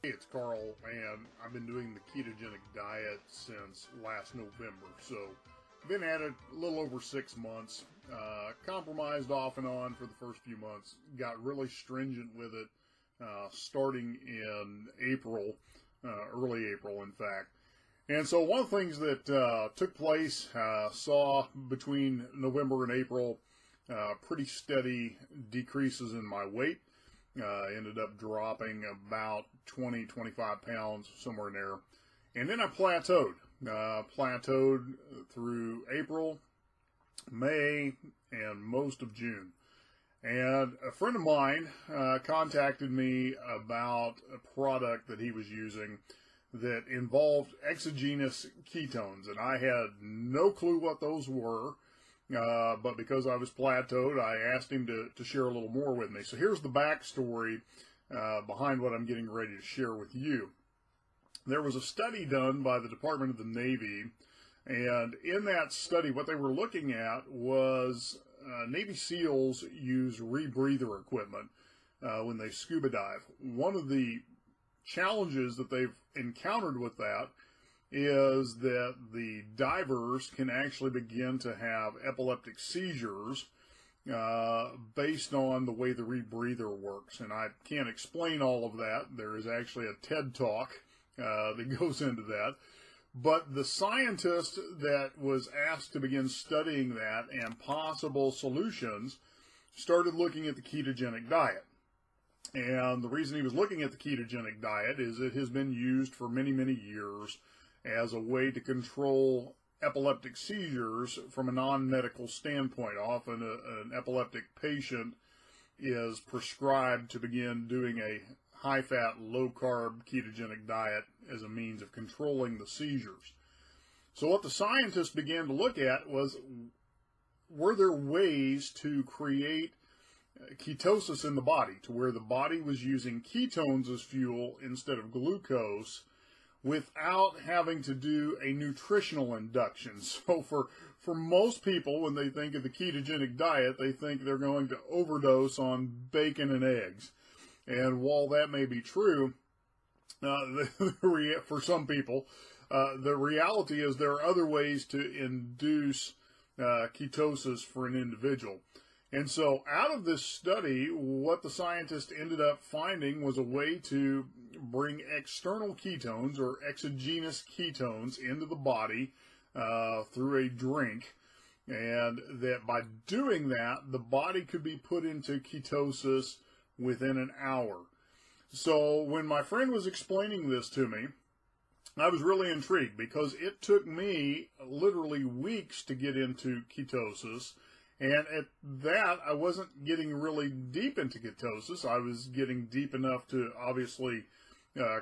Hey, it's Carl, and I've been doing the ketogenic diet since last November. So, been at it a little over 6 months. Compromised off and on for the first few months. Got really stringent with it starting in April, early April, in fact. And so, one of the things that took place, saw between November and April, pretty steady decreases in my weight. Ended up dropping about 20-25 pounds, somewhere in there. And then I plateaued. Plateaued through April, May, and most of June. And a friend of mine contacted me about a product that he was using that involved exogenous ketones. And I had no clue what those were. But because I was plateaued, I asked him to share a little more with me. So here's the backstory behind what I'm getting ready to share with you. There was a study done by the Department of the Navy, and in that study, what they were looking at was Navy SEALs use rebreather equipment when they scuba dive. One of the challenges that they've encountered with that is that the divers can actually begin to have epileptic seizures based on the way the rebreather works. And I can't explain all of that. There is actually a TED Talk that goes into that. But the scientist that was asked to begin studying that and possible solutions started looking at the ketogenic diet. And the reason he was looking at the ketogenic diet is it has been used for many, many years as a way to control epileptic seizures from a non-medical standpoint. Often an epileptic patient is prescribed to begin doing a high-fat, low-carb ketogenic diet as a means of controlling the seizures. So what the scientists began to look at was, were there ways to create ketosis in the body, to where the body was using ketones as fuel instead of glucose, without having to do a nutritional induction. So for most people, when they think of the ketogenic diet, they think they're going to overdose on bacon and eggs. And while that may be true, for some people, the reality is there are other ways to induce ketosis for an individual. And so out of this study, what the scientists ended up finding was a way to bring external ketones or exogenous ketones into the body through a drink. And that by doing that, the body could be put into ketosis within an hour. So when my friend was explaining this to me, I was really intrigued because it took me literally weeks to get into ketosis. And at that, I wasn't getting really deep into ketosis. I was getting deep enough to obviously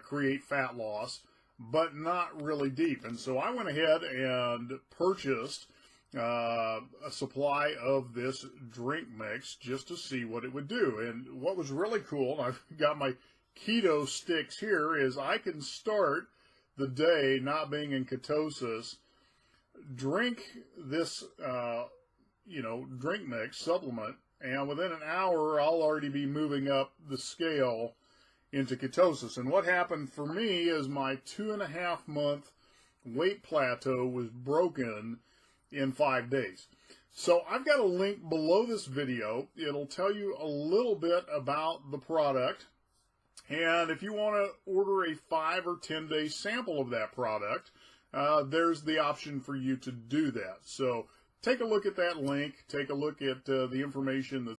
create fat loss, but not really deep. And so I went ahead and purchased a supply of this drink mix just to see what it would do. And what was really cool, and I've got my keto sticks here, is I can start the day not being in ketosis, drink this drink mix, supplement, and within an hour, I'll already be moving up the scale into ketosis. And what happened for me is my 2.5 month weight plateau was broken in 5 days. So I've got a link below this video. It'll tell you a little bit about the product. And if you want to order a 5 or 10 day sample of that product, there's the option for you to do that. So take a look at that link. Take a look at the information